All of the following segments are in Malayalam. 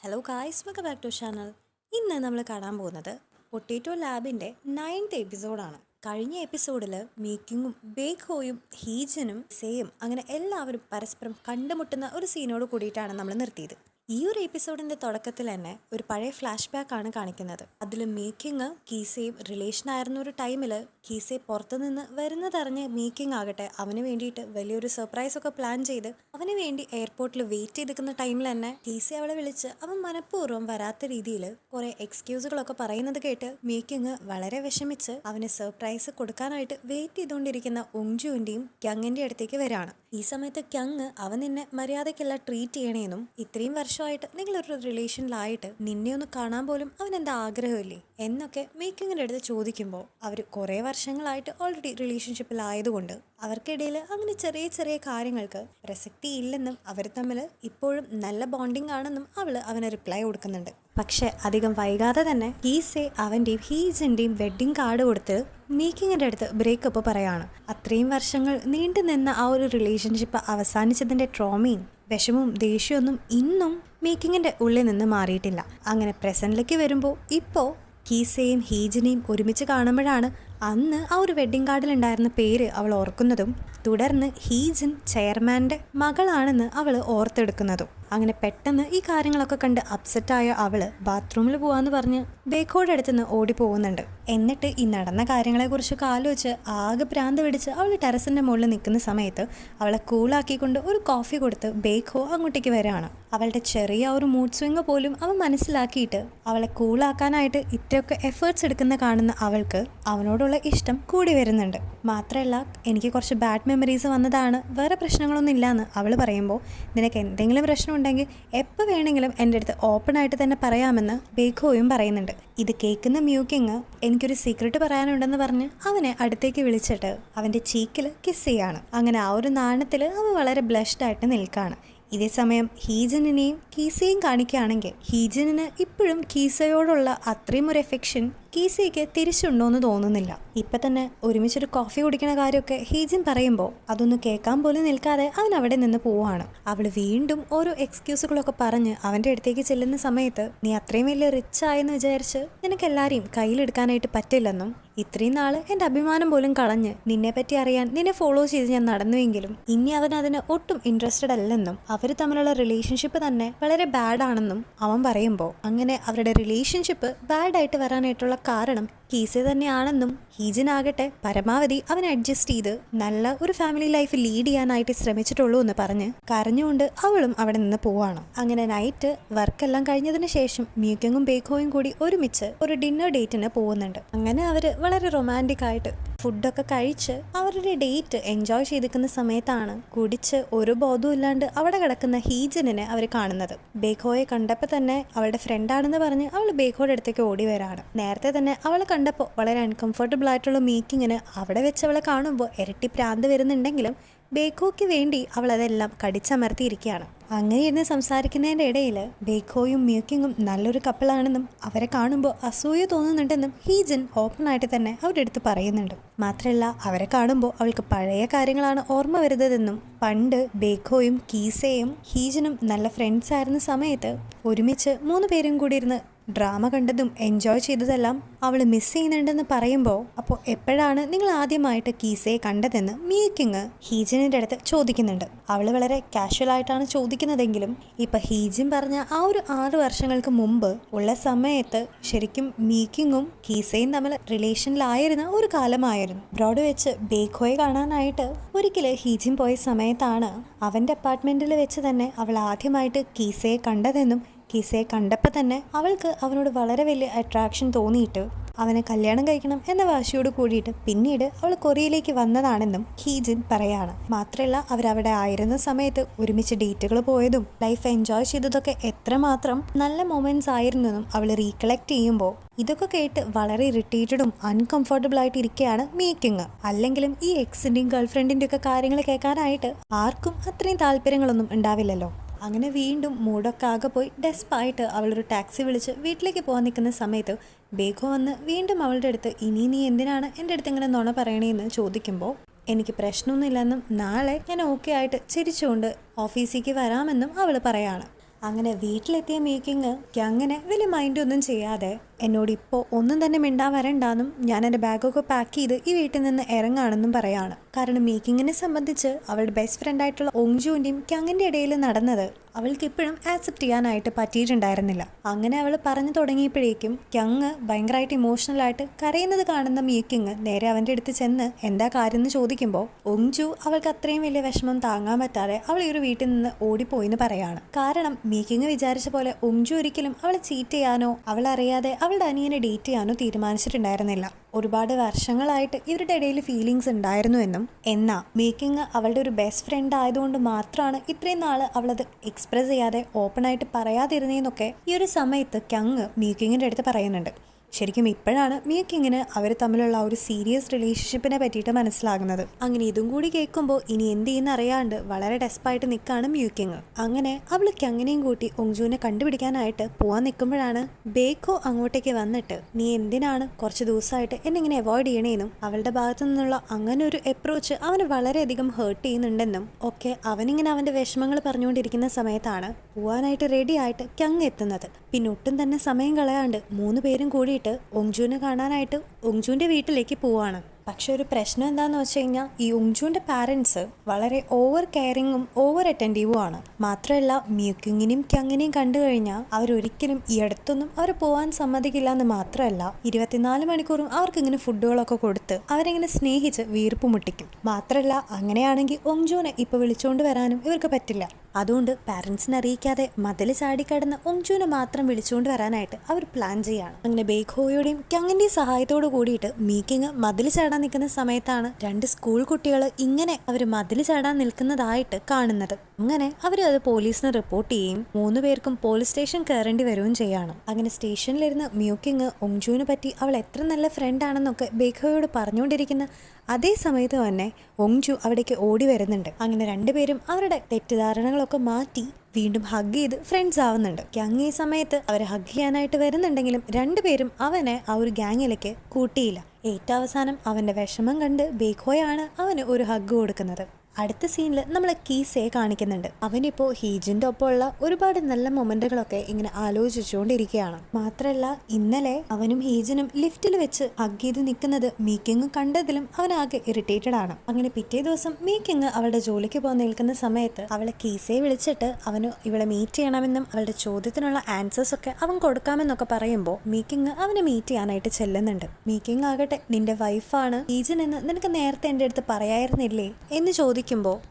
Hello guys, welcome back to channel. ഇന്ന് നമ്മൾ കാണാൻ പോകുന്നത് പൊട്ടേറ്റോ ലാബിൻ്റെ 9th എപ്പിസോഡാണ്. കഴിഞ്ഞ എപ്പിസോഡിൽ മീക്കിങ്ങും ബേഖോയും ഹീജനും സേയും അങ്ങനെ എല്ലാവരും പരസ്പരം കണ്ടുമുട്ടുന്ന ഒരു സീനോട് കൂടിയിട്ടാണ് നമ്മൾ നിർത്തിയത്. ഈ ഒരു എപ്പിസോഡിൻ്റെ തുടക്കത്തിൽ തന്നെ ഒരു പഴയ ഫ്ലാഷ് ബാക്ക് ആണ് കാണിക്കുന്നത്. അതിൽ മീക്കിങ് കീസയും റിലേഷനായിരുന്ന ഒരു ടൈമിൽ കീസയെ പുറത്തുനിന്ന് വരുന്നതറിഞ്ഞ് മീക്കിങ് ആകട്ടെ അവന് വേണ്ടിയിട്ട് വലിയൊരു സർപ്രൈസ് ഒക്കെ പ്ലാൻ ചെയ്ത് അവന് വേണ്ടി എയർപോർട്ടിൽ വെയിറ്റ് ചെയ്തിരിക്കുന്ന ടൈമിൽ തന്നെ കീസെ അവളെ വിളിച്ച് അവൻ മനഃപൂർവ്വം വരാത്ത രീതിയിൽ കുറെ എക്സ്ക്യൂസുകളൊക്കെ പറയുന്നത് കേട്ട് മീക്കിങ് വളരെ വിഷമിച്ച് അവന് സർപ്രൈസ് കൊടുക്കാനായിട്ട് വെയിറ്റ് ചെയ്തുകൊണ്ടിരിക്കുന്ന ഉങ്ജുവിൻ്റെയും ക്യങ്ങിൻ്റെ അടുത്തേക്ക് വരാണ്. ഈ സമയത്ത് ക്യങ് അവൻ നിന്നെ മര്യാദയ്ക്കല്ല ട്രീറ്റ് ചെയ്യണേന്നും ഇത്രയും വർഷമായിട്ട് നിങ്ങളൊരു റിലേഷനിലായിട്ട് നിന്നെ ഒന്ന് കാണാൻ പോലും അവൻ എന്താ ആഗ്രഹമില്ലേ എന്നൊക്കെ മേക്കിങ്ങിൻ്റെ അടുത്ത് ചോദിക്കുമ്പോൾ അവർ കുറേ വർഷങ്ങളായിട്ട് ഓൾറെഡി റിലേഷൻഷിപ്പിലായതുകൊണ്ട് അവർക്കിടയിൽ അങ്ങനെ ചെറിയ ചെറിയ കാര്യങ്ങൾക്ക് പ്രസക്തി ഇല്ലെന്നും അവർ തമ്മിൽ ഇപ്പോഴും നല്ല ബോണ്ടിങ് ആണെന്നും അവന് റിപ്ലൈ കൊടുക്കുന്നുണ്ട്. പക്ഷെ അധികം വൈകാതെ തന്നെ ഹീസെ അവൻ്റെയും ഹീജൻ്റെയും വെഡ്ഡിങ് കാർഡ് കൊടുത്ത് മീക്കിങ്ങിൻ്റെ അടുത്ത് ബ്രേക്കപ്പ് പറയാണ്. അത്രയും വർഷങ്ങൾ നീണ്ടു നിന്ന ആ ഒരു റിലേഷൻഷിപ്പ് അവസാനിച്ചതിൻ്റെ ട്രോമയും വിഷമവും ദേഷ്യമൊന്നും ഇന്നും മീക്കിങ്ങിൻ്റെ ഉള്ളിൽ നിന്ന് മാറിയിട്ടില്ല. അങ്ങനെ പ്രസൻറ്റിലേക്ക് വരുമ്പോൾ ഇപ്പോൾ കീസയും ഹീജനെയും ഒരുമിച്ച് കാണുമ്പോഴാണ് അന്ന് ആ ഒരു വെഡ്ഡിങ് കാർഡിലുണ്ടായിരുന്ന പേര് അവൾ ഓർക്കുന്നതും തുടർന്ന് ഹീജൻ ചെയർമാൻ്റെ മകളാണെന്ന് അവൾ ഓർത്തെടുക്കുന്നതും. അങ്ങനെ പെട്ടെന്ന് ഈ കാര്യങ്ങളൊക്കെ കണ്ട് അപ്സെറ്റായ അവൾ ബാത്റൂമിൽ പോവാന്ന് പറഞ്ഞ് ബേക്കോയുടെ അടുത്തുനിന്ന് ഓടിപ്പോകുന്നുണ്ട്. എന്നിട്ട് ഈ നടന്ന കാര്യങ്ങളെക്കുറിച്ചൊക്കെ ആലോചിച്ച് ആകെ ഭ്രാന്ത് പിടിച്ച് അവൾ ടെറസിൻ്റെ മുകളിൽ നിൽക്കുന്ന സമയത്ത് അവളെ കൂളാക്കിക്കൊണ്ട് ഒരു കോഫി കൊടുത്ത് ബേക്കോ അങ്ങോട്ടേക്ക് വരികയാണ്. അവളുടെ ചെറിയ ഒരു മൂഡ് സ്വിങ് പോലും അവൻ മനസ്സിലാക്കിയിട്ട് അവളെ കൂളാക്കാനായിട്ട് ഇത്രയൊക്കെ എഫേർട്സ് എടുക്കുന്ന കാണുന്ന അവൾക്ക് അവനോടുള്ള ഇഷ്ടം കൂടി വരുന്നുണ്ട്. മാത്രമല്ല എനിക്ക് കുറച്ച് ബാഡ് മെമ്മറീസ് വന്നതാണ്, വേറെ പ്രശ്നങ്ങളൊന്നും ഇല്ലയെന്ന് അവൾ പറയുമ്പോൾ നിനക്ക് എന്തെങ്കിലും പ്രശ്നം ഉണ്ടെങ്കിൽ എപ്പോൾ വേണമെങ്കിലും എൻ്റെ അടുത്ത് ഓപ്പണായിട്ട് തന്നെ പറയാമെന്ന് ബേഖോയും പറയുന്നുണ്ട്. ഇത് കേൾക്കുന്ന മ്യൂക്കിങ് എനിക്കൊരു സീക്രട്ട് പറയാനുണ്ടെന്ന് പറഞ്ഞ് അവനെ അടുത്തേക്ക് വിളിച്ചിട്ട് അവൻ്റെ ചീക്കിൽ കിസ് ചെയ്യാണ്. അങ്ങനെ ആ ഒരു നാണത്തിൽ അവൻ വളരെ ബ്ലഷ്ഡായിട്ട് നിൽക്കുകയാണ്. ഇതേ സമയം ഹീജനിനെയും കീസയും കാണിക്കുകയാണെങ്കിൽ ഹീജനിന് ഇപ്പോഴും കീസയോടുള്ള അത്രയും ഒരു എഫെക്ഷൻ കീസയ്ക്ക് തിരിച്ചുണ്ടോയെന്ന് തോന്നുന്നില്ല. ഇപ്പം തന്നെ ഒരുമിച്ചൊരു കോഫി കുടിക്കുന്ന കാര്യമൊക്കെ ഹീജൻ പറയുമ്പോൾ അതൊന്ന് കേൾക്കാൻ പോലും നിൽക്കാതെ അവൻ അവിടെ നിന്ന് പോവാണ്. അവൾ വീണ്ടും ഓരോ എക്സ്ക്യൂസുകളൊക്കെ പറഞ്ഞ് അവൻ്റെ അടുത്തേക്ക് ചെല്ലുന്ന സമയത്ത് നീ അത്രയും വലിയ റിച്ച് ആയെന്ന് വിചാരിച്ച് നിനക്ക് എല്ലാവരെയും കയ്യിലെടുക്കാനായിട്ട് പറ്റില്ലെന്നും ഇത്രയും നാൾ എൻ്റെ അഭിമാനം പോലും കളഞ്ഞ് നിന്നെപ്പറ്റി അറിയാൻ നിന്നെ ഫോളോ ചെയ്ത് ഞാൻ നടന്നുവെങ്കിലും ഇനി അവൻ അതിന് ഒട്ടും ഇൻട്രസ്റ്റഡ് അല്ലെന്നും അവർ തമ്മിലുള്ള റിലേഷൻഷിപ്പ് തന്നെ വളരെ ബാഡാണെന്നും അവൻ പറയുമ്പോൾ അങ്ങനെ അവരുടെ റിലേഷൻഷിപ്പ് ബാഡായിട്ട് വരാനായിട്ടുള്ള കാരണം കീസെ തന്നെയാണെന്നും ഹീജനാകട്ടെ പരമാവധി അവൻ അഡ്ജസ്റ്റ് ചെയ്ത് നല്ല ഒരു ഫാമിലി ലൈഫ് ലീഡ് ചെയ്യാനായിട്ട് ശ്രമിച്ചിട്ടുള്ളൂ എന്ന് പറഞ്ഞ് കരഞ്ഞുകൊണ്ട് അവളും അവിടെ നിന്ന് പോവാണ്. അങ്ങനെ നൈറ്റ് വർക്കെല്ലാം കഴിഞ്ഞതിന് ശേഷം മ്യൂക്കിങ്ങും ബേഖോയും കൂടി ഒരുമിച്ച് ഒരു ഡിന്നർ ഡേറ്റിന് പോകുന്നുണ്ട്. അങ്ങനെ അവർ വളരെ റൊമാൻറ്റിക് ആയിട്ട് ഫുഡൊക്കെ കഴിച്ച് അവരുടെ ഡേറ്റ് എൻജോയ് ചെയ്തിരിക്കുന്ന സമയത്താണ് കുടിച്ച് ഒരു ബോധവും ഇല്ലാണ്ട് അവിടെ കിടക്കുന്ന ഹീജനെ അവർ കാണുന്നത്. ബേഖോയെ കണ്ടപ്പോൾ തന്നെ അവളുടെ ഫ്രണ്ടാണെന്ന് പറഞ്ഞ് അവൾ ബേഖോയുടെ അടുത്തേക്ക് ഓടി വരാണ്. നേരത്തെ തന്നെ അവളെ കണ്ടപ്പോൾ വളരെ അൺകംഫർട്ടബിൾ ആയിട്ടുള്ള മീക്കിങ്ങിന് അവിടെ വെച്ച് അവളെ കാണുമ്പോൾ ഇരട്ടി പ്രാന്ത് വരുന്നുണ്ടെങ്കിലും ബേഖോയ്ക്ക് വേണ്ടി അവൾ അതെല്ലാം കടിച്ചമർത്തിയിരിക്കുകയാണ്. അങ്ങനെ ഇരുന്ന് സംസാരിക്കുന്നതിൻ്റെ ഇടയിൽ ബേഖോയും മ്യൂക്കിങ്ങും നല്ലൊരു കപ്പിളാണെന്നും അവരെ കാണുമ്പോൾ അസൂയ തോന്നുന്നുണ്ടെന്നും ഹീജൻ ഓപ്പണായിട്ട് തന്നെ അവരുടെ അടുത്ത് പറയുന്നുണ്ട്. മാത്രമല്ല അവരെ കാണുമ്പോൾ അവൾക്ക് പഴയ കാര്യങ്ങളാണ് ഓർമ്മ വരുന്നതെന്നും പണ്ട് ബേഖോയും കീസയും ഹീജനും നല്ല ഫ്രണ്ട്സ് ആയിരുന്ന സമയത്ത് ഒരുമിച്ച് 3 പേരും കൂടി ഇരുന്ന് ഡ്രാമ കണ്ടതും എൻജോയ് ചെയ്തതെല്ലാം അവൾ മിസ് ചെയ്യുന്നുണ്ടെന്ന് പറയുമ്പോൾ അപ്പോൾ എപ്പോഴാണ് നിങ്ങൾ ആദ്യമായിട്ട് കീസയെ കണ്ടതെന്ന് മ്യൂക്കിങ് ഹീജനിൻ്റെ അടുത്ത് ചോദിക്കുന്നുണ്ട്. അവൾ വളരെ കാഷ്വൽ ആയിട്ടാണ് ചോദിക്കുന്നതെങ്കിലും ഇപ്പം ഹീജൻ പറഞ്ഞ ആ ഒരു 6 വർഷങ്ങൾക്ക് മുമ്പ് ഉള്ള സമയത്ത് ശരിക്കും മ്യൂക്കിങ്ങും കീസയും തമ്മിൽ റിലേഷനിലായിരുന്ന ഒരു കാലമായിരുന്നു. ബ്രോഡ് വെച്ച് ബേഖോയെ കാണാനായിട്ട് ഒരിക്കൽ ഹീജൻ പോയ സമയത്താണ് അവൻ്റെ അപ്പാർട്ട്മെൻറ്റിൽ വെച്ച് തന്നെ അവൾ ആദ്യമായിട്ട് കീസയെ കണ്ടതെന്നും കീസയെ കണ്ടപ്പോൾ തന്നെ അവൾക്ക് അവനോട് വളരെ വലിയ അട്രാക്ഷൻ തോന്നിയിട്ട് അവനെ കല്യാണം കഴിക്കണം എന്ന വാശിയോട് കൂടിയിട്ട് പിന്നീട് അവൾ കൊറിയയിലേക്ക് വന്നതാണെന്നും ഹീജൻ പറയാണ്. മാത്രമല്ല അവരവിടെ ആയിരുന്ന സമയത്ത് ഒരുമിച്ച് ഡേറ്റുകൾ പോയതും ലൈഫ് എൻജോയ് ചെയ്തതൊക്കെ എത്രമാത്രം നല്ല മൊമെന്റ്സ് ആയിരുന്നെന്നും അവൾ റീകളക്ട് ചെയ്യുമ്പോൾ ഇതൊക്കെ കേട്ട് വളരെ ഇറിറ്റേറ്റഡും അൺകംഫർട്ടബിൾ ആയിട്ട് ഇരിക്കുകയാണ് മീക്കിങ്. അല്ലെങ്കിലും ഈ എക്സിൻ്റെയും ഗേൾഫ്രണ്ടിൻ്റെ ഒക്കെ കാര്യങ്ങൾ കേൾക്കാനായിട്ട് ആർക്കും അത്രയും താല്പര്യങ്ങളൊന്നും ഉണ്ടാവില്ലല്ലോ. അങ്ങനെ വീണ്ടും മൂടൊക്കെ ആകെ പോയി ഡെസ്പായിട്ട് അവളൊരു ടാക്സി വിളിച്ച് വീട്ടിലേക്ക് പോകാൻ നിൽക്കുന്ന സമയത്ത് ബേഖോ വന്ന് വീണ്ടും അവളുടെ അടുത്ത് ഇനി നീ എന്തിനാണ് എൻ്റെ അടുത്ത് ഇങ്ങനെ നുണ പറയണേന്ന് ചോദിക്കുമ്പോൾ എനിക്ക് പ്രശ്നമൊന്നുമില്ലെന്നും നാളെ ഞാൻ ഓക്കെ ആയിട്ട് ചിരിച്ചുകൊണ്ട് ഓഫീസിലേക്ക് വരാമെന്നും അവൾ പറയാണ്. അങ്ങനെ വീട്ടിലെത്തിയ മീക്കിങ് അങ്ങനെ വലിയ മൈൻഡൊന്നും ചെയ്യാതെ എന്നോട് ഇപ്പോൾ ഒന്നും തന്നെ മിണ്ടാൻ വരണ്ടാന്നും ഞാൻ എൻ്റെ ബാഗൊക്കെ പാക്ക് ചെയ്ത് ഈ വീട്ടിൽ നിന്ന് ഇറങ്ങാണെന്നും പറയാണ്. കാരണം മീക്കിങ്ങിനെ സംബന്ധിച്ച് അവളുടെ ബെസ്റ്റ് ഫ്രണ്ട് ആയിട്ടുള്ള ഒങ്ജുവിൻ്റെയും ക്യങ്ങിൻ്റെ ഇടയിൽ നടന്നത് അവൾക്ക് ഇപ്പോഴും ആക്സെപ്റ്റ് ചെയ്യാനായിട്ട് പറ്റിയിട്ടുണ്ടായിരുന്നില്ല. അങ്ങനെ അവൾ പറഞ്ഞു തുടങ്ങിയപ്പോഴേക്കും ക്യങ് ഭയങ്കരമായിട്ട് ഇമോഷണലായിട്ട് കരയുന്നത് കാണുന്ന മീക്കിങ് നേരെ അവൻ്റെ അടുത്ത് ചെന്ന് എന്താ കാര്യം എന്ന് ചോദിക്കുമ്പോൾ ഒങ്ജു അവൾക്ക് അത്രയും വലിയ വിഷമം താങ്ങാൻ പറ്റാതെ അവൾ ഈ ഒരു വീട്ടിൽ നിന്ന് ഓടിപ്പോയിന്ന് പറയാണ്. കാരണം മീക്കിങ് വിചാരിച്ച പോലെ ഒങ്ജു ഒരിക്കലും അവളെ ചീറ്റ് ചെയ്യാനോ അവളറിയാതെ അവളുടെ അനിയനെ ഡേറ്റ് ചെയ്യാനോ തീരുമാനിച്ചിട്ടുണ്ടായിരുന്നില്ല. ഒരുപാട് വർഷങ്ങളായിട്ട് ഇവരുടെ ഇടയിൽ ഫീലിങ്സ് ഉണ്ടായിരുന്നു എന്നും എന്നാൽ മീക്കിങ് അവളുടെ ഒരു ബെസ്റ്റ് ഫ്രണ്ട് ആയതുകൊണ്ട് മാത്രമാണ് ഇത്രയും നാൾ അവളത് എക്സ്പ്രസ് ചെയ്യാതെ ഓപ്പണായിട്ട് പറയാതിരുന്നതെന്നൊക്കെ ഈ ഒരു സമയത്ത് ക്യങ് മീക്കിങ്ങിൻ്റെ അടുത്ത് പറയുന്നുണ്ട്. ശരിക്കും ഇപ്പോഴാണ് മീക്കിങ്ങിന് അവർ തമ്മിലുള്ള ഒരു സീരിയസ് റിലേഷൻഷിപ്പിനെ പറ്റിയിട്ട് മനസ്സിലാകുന്നത്. അങ്ങനെ ഇതും കൂടി കേൾക്കുമ്പോൾ ഇനി എന്ത് ചെയ്യുന്ന അറിയാണ്ട് വളരെ ഡെസ്പായിട്ട് നിൽക്കുകയാണ് മ്യൂക്കിങ്. അങ്ങനെ അവൾ ക്യങ്ങിനെയും കൂട്ടി ഒങ്ജുവിനെ കണ്ടുപിടിക്കാനായിട്ട് പോകാൻ നിൽക്കുമ്പോഴാണ് ബേക്കോ അങ്ങോട്ടേക്ക് വന്നിട്ട് നീ എന്തിനാണ് കുറച്ച് ദിവസമായിട്ട് എന്നെ ഇങ്ങനെ അവോയ്ഡ് ചെയ്യണേന്നും അവളുടെ ഭാഗത്തു നിന്നുള്ള അങ്ങനെ ഒരു അപ്രോച്ച് അവന് വളരെയധികം ഹേർട്ട് ചെയ്യുന്നുണ്ടെന്നും ഒക്കെ അവനിങ്ങനെ അവൻ്റെ വിഷമങ്ങൾ പറഞ്ഞുകൊണ്ടിരിക്കുന്ന സമയത്താണ് പോവാനായിട്ട് റെഡി ആയിട്ട് ക്യങ് എത്തുന്നത്. പിന്നെ ഒട്ടും തന്നെ സമയം കളയാണ്ട് 3 പേരും കൂടി ഒങ്ജുവിനെ കാണാനായിട്ട് ഒങ്ജുവിൻ്റെ വീട്ടിലേക്ക് പോവാണ്. പക്ഷെ ഒരു പ്രശ്നം എന്താണെന്ന് വെച്ച് കഴിഞ്ഞാൽ ഈ ഒങ്ജുവിൻ്റെ പാരൻസ് വളരെ ഓവർ കെയറിങ്ങും ഓവർ അറ്റൻറ്റീവും ആണ്. മാത്രമല്ല മ്യൂക്കിങ്ങിനെയും ക്യങ്ങിനെയും കണ്ടു കഴിഞ്ഞാൽ അവരൊരിക്കലും ഈ അടുത്തൊന്നും അവർ പോകാൻ സമ്മതിക്കില്ല എന്ന് മാത്രമല്ല 24 മണിക്കൂറും അവർക്കിങ്ങനെ ഫുഡുകളൊക്കെ കൊടുത്ത് അവരെങ്ങനെ സ്നേഹിച്ച് വീർപ്പ് മുട്ടിക്കും. മാത്രമല്ല അങ്ങനെയാണെങ്കിൽ ഒങ്ജുവിനെ ഇപ്പോൾ വിളിച്ചുകൊണ്ട് വരാനും ഇവർക്ക് പറ്റില്ല. അതുകൊണ്ട് പാരൻസിനെ അറിയിക്കാതെ മതിൽ ചാടിക്കടന്ന് ഒങ്ജുവിനെ മാത്രം വിളിച്ചുകൊണ്ട് വരാനായിട്ട് അവർ പ്ലാൻ ചെയ്യാണ്. അങ്ങനെ ബേഖോയുടെയും ക്യങ്ങിൻ്റെയും സഹായത്തോട് കൂടിയിട്ട് മീക്കിങ് മതിൽ ചാടാൻ നിൽക്കുന്ന സമയത്താണ് 2 സ്കൂൾ കുട്ടികൾ ഇങ്ങനെ അവർ മതിൽ ചാടാൻ നിൽക്കുന്നതായിട്ട് കാണുന്നത്. അങ്ങനെ അവർ അത് പോലീസിന് റിപ്പോർട്ട് ചെയ്യും. 3 പേർക്കും പോലീസ് സ്റ്റേഷൻ കയറേണ്ടി വരികയും ചെയ്യാണ്. അങ്ങനെ സ്റ്റേഷനിലിരുന്ന് മ്യൂക്കിങ് ഒങ്ജുവിനെ പറ്റി അവൾ എത്ര നല്ല ഫ്രണ്ട് ആണെന്നൊക്കെ ബേഖോയോട് പറഞ്ഞുകൊണ്ടിരിക്കുന്ന അതേ സമയത്ത് തന്നെ ഒങ്ജു അവിടേക്ക് ഓടി വരുന്നുണ്ട്. അങ്ങനെ 2 പേരും അവരുടെ തെറ്റിദ്ധാരണകളൊക്കെ മാറ്റി വീണ്ടും ഹഗ് ചെയ്ത് ഫ്രണ്ട്സ് ആവുന്നുണ്ട്. ക്യങ് ഈ സമയത്ത് അവരെ ഹഗ് ചെയ്യാനായിട്ട് വരുന്നുണ്ടെങ്കിലും 2 പേരും അവനെ ആ ഒരു ഗ്യാങ്ങിലേക്ക് കൂട്ടിയില്ല. ഏറ്റവും അവസാനം അവൻ്റെ വിഷമം കണ്ട് ബേഖോയാണ് അവന് ഒരു ഹഗ് കൊടുക്കുന്നത്. അടുത്ത സീനിൽ നമ്മൾ കീസയെ കാണിക്കുന്നുണ്ട്. അവനിപ്പോൾ ഹീജിൻ്റെ ഒപ്പമുള്ള ഒരുപാട് നല്ല മൊമെന്റുകളൊക്കെ ഇങ്ങനെ ആലോചിച്ചുകൊണ്ടിരിക്കുകയാണ്. മാത്രമല്ല ഇന്നലെ അവനും ഹീജിനും ലിഫ്റ്റിൽ വെച്ച് ഹഗ് ചെയ്ത് നിൽക്കുന്നത് മീക്കിങ് കണ്ടതിലും അവനാകെ ഇറിറ്റേറ്റഡ് ആണ്. അങ്ങനെ പിറ്റേ ദിവസം മീക്കിങ് അവളുടെ ജോലിക്ക് പോകാൻ നിൽക്കുന്ന സമയത്ത് അവളെ കീസയെ വിളിച്ചിട്ട് അവന് ഇവളെ മീറ്റ് ചെയ്യണമെന്നും അവളുടെ ചോദ്യത്തിനുള്ള ആൻസേഴ്സ് ഒക്കെ അവൻ കൊടുക്കാമെന്നൊക്കെ പറയുമ്പോൾ മീക്കിങ് അവനെ മീറ്റ് ചെയ്യാനായിട്ട് ചെല്ലുന്നുണ്ട്. മീക്കിങ് ആകട്ടെ നിന്റെ വൈഫാണ് ഹീജിൻ എന്ന് നിനക്ക് നേരത്തെ എൻ്റെ അടുത്ത് പറയായിരുന്നില്ലേ എന്ന് ചോദിക്കുമ്പോൾ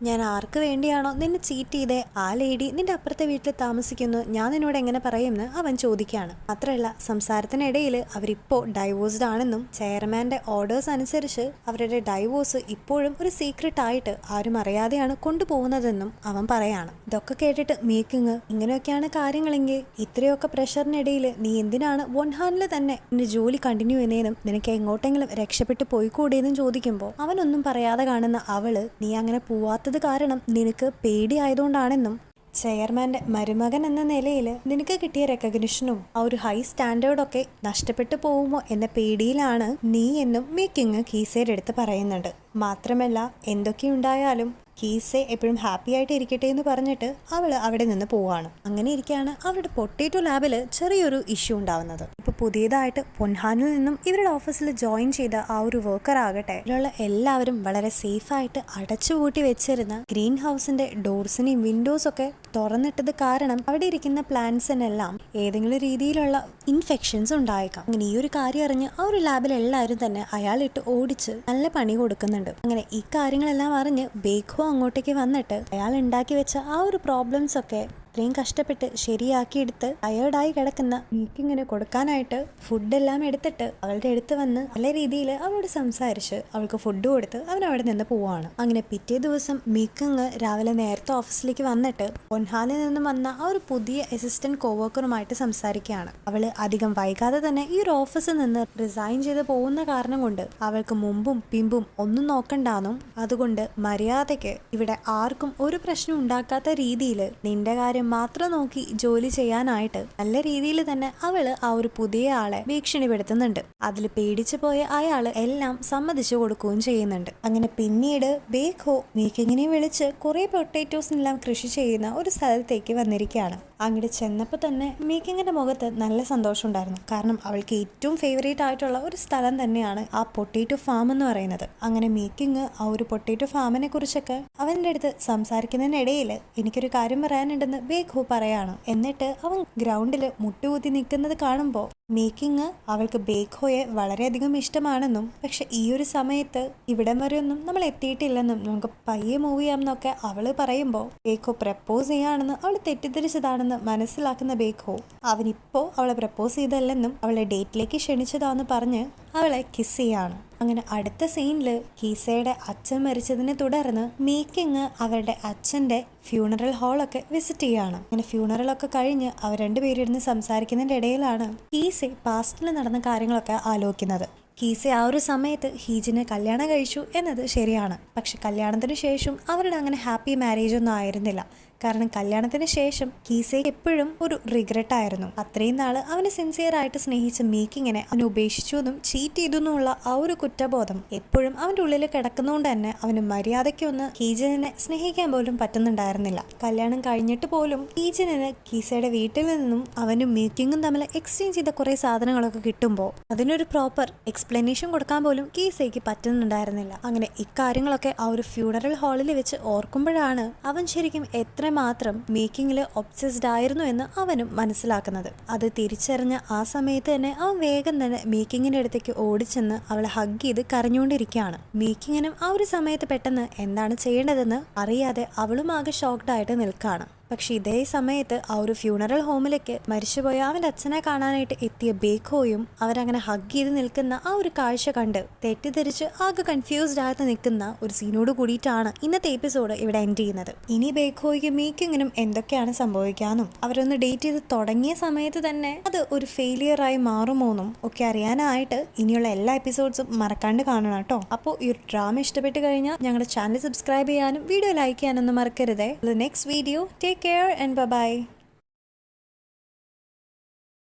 ഞാൻ ആർക്ക് വേണ്ടിയാണോ നിന്നെ ചീറ്റ് ചെയ്തേ ആ ലേഡി നിന്റെ അപ്പുറത്തെ വീട്ടിൽ താമസിക്കുന്നു, ഞാൻ നിന്നോട് എങ്ങനെ പറയുമെന്ന് അവൻ ചോദിക്കുകയാണ്. മാത്രമല്ല സംസാരത്തിനിടയിൽ അവരിപ്പോ ഡൈവോഴ്സ്ഡ് ആണെന്നും ചെയർമാന്റെ ഓർഡേഴ്സ് അനുസരിച്ച് അവരുടെ ഡൈവോഴ്സ് ഇപ്പോഴും ഒരു സീക്രട്ട് ആയിട്ട് ആരും അറിയാതെയാണ് കൊണ്ടുപോകുന്നതെന്നും അവൻ പറയാണ്. ഇതൊക്കെ കേട്ടിട്ട് മീക്കിങ് ഇങ്ങനെയൊക്കെയാണ് കാര്യങ്ങളെങ്കിൽ ഇത്രയൊക്കെ പ്രഷറിനിടയിൽ നീ എന്തിനാണ് വോൺഹാനിൽ തന്നെ നിന്റെ ജോലി കണ്ടിന്യൂ ചെയ്യുന്നതെന്നും നിനക്ക് എങ്ങോട്ടെങ്കിലും രക്ഷപ്പെട്ടു പോയിക്കൂടെയെന്നും ചോദിക്കുമ്പോൾ അവനൊന്നും പറയാതെ കാണുന്ന അവള് നീ അങ്ങനെ പോവാത്തത് കാരണം നിനക്ക് പേടിയായതുകൊണ്ടാണെന്നും ചെയർമാന്റെ മരുമകൻ എന്ന നിലയിൽ നിനക്ക് കിട്ടിയ റെക്കഗ്നിഷനും ആ ഒരു ഹൈ സ്റ്റാൻഡേർഡൊക്കെ നഷ്ടപ്പെട്ടു പോകുമോ എന്ന പേടിയിലാണ് നീ എന്നും മീക്കിങ് കീസയുടെ അടുത്ത് പറയുന്നുണ്ട്. മാത്രമല്ല എന്തൊക്കെയുണ്ടായാലും കീസെ എപ്പോഴും ഹാപ്പി ആയിട്ട് ഇരിക്കട്ടെ എന്ന് പറഞ്ഞിട്ട് അവൾ അവിടെ നിന്ന് പോവാണ്. അങ്ങനെ ഇരിക്കുകയാണ് അവരുടെ പൊട്ടേറ്റോ ലാബിൽ ചെറിയൊരു ഇഷ്യൂ ഉണ്ടാവുന്നത്. ഇപ്പോൾ പുതിയതായിട്ട് പൊൻഹാനിൽ നിന്നും ഇവരുടെ ഓഫീസിൽ ജോയിൻ ചെയ്ത ആ ഒരു വർക്കർ ആകട്ടെ ഇതിലുള്ള എല്ലാവരും വളരെ സേഫായിട്ട് അടച്ചുപൂട്ടി വെച്ചിരുന്ന ഗ്രീൻ ഹൗസിന്റെ ഡോർസിനെയും വിൻഡോസൊക്കെ തുറന്നിട്ടത് കാരണം അവിടെ ഇരിക്കുന്ന പ്ലാന്റ്സിനെല്ലാം ഏതെങ്കിലും രീതിയിലുള്ള ഇൻഫെക്ഷൻസ് ഉണ്ടായേക്കാം. അങ്ങനെ ഈ ഒരു കാര്യം അറിഞ്ഞ് ആ ഒരു ലാബിൽ എല്ലാവരും തന്നെ അയാളിട്ട് ഓടിച്ച് നല്ല പണി കൊടുക്കുന്നുണ്ട്. അങ്ങനെ ഈ കാര്യങ്ങളെല്ലാം അറിഞ്ഞ് ബേഖോ അങ്ങോട്ടേക്ക് വന്നിട്ട് അയാൾ ഉണ്ടാക്കി വെച്ച ആ ഒരു പ്രോബ്ലംസ് ഒക്കെ ഇത്രയും കഷ്ടപ്പെട്ട് ശരിയാക്കിയെടുത്ത് ടയേർഡായി കിടക്കുന്ന മീക്കിങ്ങിന് കൊടുക്കാനായിട്ട് ഫുഡെല്ലാം എടുത്തിട്ട് അവളുടെ അടുത്ത് വന്ന് നല്ല രീതിയിൽ അവളോട് സംസാരിച്ച് അവൾക്ക് ഫുഡ് കൊടുത്ത് അവൻ അവിടെ നിന്ന് പോവാണ്. അങ്ങനെ പിറ്റേ ദിവസം മീക്കിങ് രാവിലെ നേരത്തെ ഓഫീസിലേക്ക് വന്നിട്ട് പൊൻഹാനിൽ നിന്നും വന്ന ആ ഒരു പുതിയ അസിസ്റ്റന്റ് കോവർക്കറുമായിട്ട് സംസാരിക്കുകയാണ്. അവള് അധികം വൈകാതെ തന്നെ ഈ ഒരു ഓഫീസിൽ നിന്ന് റിസൈൻ ചെയ്ത് പോകുന്ന കാരണം കൊണ്ട് അവൾക്ക് മുമ്പും പിമ്പും ഒന്നും നോക്കണ്ടാന്നും അതുകൊണ്ട് മര്യാദയ്ക്ക് ഇവിടെ ആർക്കും ഒരു പ്രശ്നം ഉണ്ടാക്കാത്ത രീതിയിൽ നിന്റെ കാര്യം കാര്യം മാത്രം നോക്കി ജോലി ചെയ്യാനായിട്ട് നല്ല രീതിയിൽ തന്നെ അവള് ആ ഒരു പുതിയ ആളെ ഭീഷണിപ്പെടുത്തുന്നുണ്ട്. അതിൽ പേടിച്ചു പോയ അയാള് എല്ലാം സമ്മതിച്ചു കൊടുക്കുകയും ചെയ്യുന്നുണ്ട്. അങ്ങനെ പിന്നീട് ബേഖോ മീക്കിങ്ങിനെ വിളിച്ച് കുറെ പൊട്ടേറ്റോസിനെല്ലാം കൃഷി ചെയ്യുന്ന ഒരു സ്ഥലത്തേക്ക് വന്നിരിക്കുകയാണ്. അങ്ങോട്ട് ചെന്നപ്പോൾ തന്നെ മീക്കിങ്ങിന്റെ മുഖത്ത് നല്ല സന്തോഷം ഉണ്ടായിരുന്നു. കാരണം അവൾക്ക് ഏറ്റവും ഫേവറേറ്റ് ആയിട്ടുള്ള ഒരു സ്ഥലം തന്നെയാണ് ആ പൊട്ടേറ്റോ ഫാം എന്ന് പറയുന്നത്. അങ്ങനെ മീക്കിങ് ആ ഒരു പൊട്ടേറ്റോ ഫാമിനെ കുറിച്ചൊക്കെ അവൻ്റെ അടുത്ത് സംസാരിക്കുന്നതിനിടയിൽ എനിക്കൊരു കാര്യം പറയാനുണ്ടെന്ന് ബേഖോ പറയാണ്. എന്നിട്ട് അവൻ ഗ്രൗണ്ടിൽ മുട്ടുകുത്തി നിൽക്കുന്നത് കാണുമ്പോൾ മേക്കിങ് അവൾക്ക് ബേഖോയെ വളരെയധികം ഇഷ്ടമാണെന്നും പക്ഷെ ഈ ഒരു സമയത്ത് ഇവിടം വരെയൊന്നും നമ്മൾ എത്തിയിട്ടില്ലെന്നും നമുക്ക് പയ്യെ മൂവ് ചെയ്യാമെന്നൊക്കെ അവള് പറയുമ്പോൾ ബേഖോ പ്രപ്പോസ് ചെയ്യാണെന്ന് അവൾ തെറ്റിദ്ധരിച്ചതാണെന്ന് മനസ്സിലാക്കുന്ന ബേഖോ അവനിപ്പോ അവളെ പ്രപ്പോസ് ചെയ്തല്ലെന്നും അവളെ ഡേറ്റിലേക്ക് ക്ഷണിച്ചതാന്ന് പറഞ്ഞ് അവളെ കിസ് ചെയ്യാണ്. അങ്ങനെ അടുത്ത സീനിൽ കീസയുടെ അച്ഛൻ മരിച്ചതിനെ തുടർന്ന് മീക്കിങ് അവരുടെ അച്ഛൻ്റെ ഫ്യൂണറൽ ഹാളൊക്കെ വിസിറ്റ് ചെയ്യാണ്. അങ്ങനെ ഫ്യൂണറലൊക്കെ കഴിഞ്ഞ് അവർ രണ്ടുപേരിരുന്ന് സംസാരിക്കുന്നതിൻ്റെ ഇടയിലാണ് കീസെ പാസ്റ്റിൽ നടന്ന കാര്യങ്ങളൊക്കെ ആലോചിക്കുന്നത്. കീസെ ആ ഒരു സമയത്ത് ഹീജിനെ കല്യാണം കഴിച്ചു എന്നത് ശരിയാണ്. പക്ഷെ കല്യാണത്തിന് ശേഷം അവരുടെ അങ്ങനെ ഹാപ്പി മാരേജ് ഒന്നും ആയിരുന്നില്ല. കാരണം കല്യാണത്തിന് ശേഷം കീസയ്ക്ക് എപ്പോഴും ഒരു റിഗ്രറ്റ് ആയിരുന്നു. അത്രയും നാള് അവന് സിൻസിയർ ആയിട്ട് സ്നേഹിച്ച മീക്കിങ്ങിനെ അവനെ ഉപേക്ഷിച്ചു എന്നും ചീറ്റ് ചെയ്തു എന്നുള്ള ആ ഒരു കുറ്റബോധം എപ്പോഴും അവൻ്റെ ഉള്ളിൽ കിടക്കുന്നതുകൊണ്ട് തന്നെ അവന് മര്യാദയ്ക്കൊന്ന് ഹീജിനെ സ്നേഹിക്കാൻ പോലും പറ്റുന്നുണ്ടായിരുന്നില്ല. കല്യാണം കഴിഞ്ഞിട്ട് പോലും ഹീജിനെ കീസയുടെ വീട്ടിൽ നിന്നും അവനും മീക്കിങ്ങും തമ്മിൽ എക്സ്ചേഞ്ച് ചെയ്ത കുറെ സാധനങ്ങളൊക്കെ കിട്ടുമ്പോൾ അതിനൊരു പ്രോപ്പർ എക്സ്പ്ലനേഷൻ കൊടുക്കാൻ പോലും കീസയ്ക്ക് പറ്റുന്നുണ്ടായിരുന്നില്ല. അങ്ങനെ ഇക്കാര്യങ്ങളൊക്കെ ആ ഒരു ഫ്യൂണറൽ ഹാളിൽ വെച്ച് ഓർക്കുമ്പോഴാണ് അവൻ ശരിക്കും മാത്രം മേക്കിങ്ങിൽ ഒബ്സസ്ഡ് ആയിരുന്നു എന്ന് അവനും മനസ്സിലാക്കുന്നത്. അത് തിരിച്ചറിഞ്ഞ ആ സമയത്ത് തന്നെ അവൻ വേഗം തന്നെ മേക്കിങ്ങിന്റെ അടുത്തേക്ക് ഓടിച്ചെന്ന് അവളെ ഹഗ് ചെയ്ത് കരഞ്ഞുകൊണ്ടിരിക്കുകയാണ്. മേക്കിങ്ങിനും ആ ഒരു സമയത്ത് പെട്ടെന്ന് എന്താണ് ചെയ്യേണ്ടതെന്ന് അറിയാതെ അവളും ആകെ ഷോക്ക്ഡ് ആയിട്ട് നിൽക്കുകയാണ്. പക്ഷെ ഇതേ സമയത്ത് ആ ഒരു ഫ്യൂണറൽ ഹോമിലേക്ക് മരിച്ചുപോയ അവൻ്റെ അച്ഛനെ കാണാനായിട്ട് എത്തിയ ബേഖോയും അവരങ്ങനെ ഹഗ് ചെയ്ത് നിൽക്കുന്ന ആ ഒരു കാഴ്ച കണ്ട് തെറ്റിദ്ധരിച്ച് ആകെ കൺഫ്യൂസ്ഡ് ആയിട്ട് നിൽക്കുന്ന ഒരു സീനോട് കൂടിയിട്ടാണ് ഇന്നത്തെ എപ്പിസോഡ് ഇവിടെ എൻഡ് ചെയ്യുന്നത്. ഇനി ബേഖോയ്ക്ക് മീക്കിങ്ങിനും എന്തൊക്കെയാണ് സംഭവിക്കാനും അവരൊന്ന് ഡേറ്റ് ചെയ്ത് തുടങ്ങിയ സമയത്ത് തന്നെ അത് ഒരു ഫെയിലിയർ ആയി മാറുമോന്നും ഒക്കെ അറിയാനായിട്ട് ഇനിയുള്ള എല്ലാ എപ്പിസോഡ്സും മറക്കാണ്ട് കാണണം കേട്ടോ. അപ്പോൾ ഈ ഒരു ഡ്രാമ ഇഷ്ടപ്പെട്ട് കഴിഞ്ഞാൽ ഞങ്ങളുടെ ചാനൽ സബ്സ്ക്രൈബ് ചെയ്യാനും വീഡിയോ ലൈക്ക് ചെയ്യാനൊന്നും മറക്കരുതേ. Next video. Take care and bye-bye.